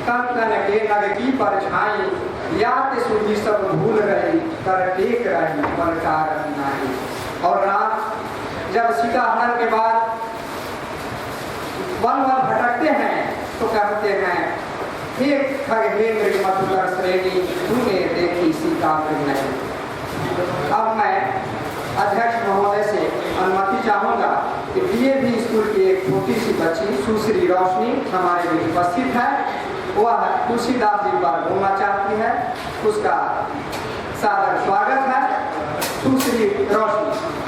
तन तन के नग की परछाई, याद सूझी सब भूल गई, कर टेक रही पलकार नहीं। और रात जब सीता हरण के बाद वन वन भटकते हैं तो कहते हैं, हे खग हे मृग मधुकर श्रेणी, तूने देखी सीता फिर नहीं। अब मैं अध्यक्ष महोदय से अनुमति चाहूँगा कि डीएवी स्कूल की एक छोटी सी बच्ची सुश्री रोशनी हमारे बीच उपस्थित है। वह तुलसीदास जी पर बोलना चाहती है, उसका सादर स्वागत है। सुश्री रोशनी।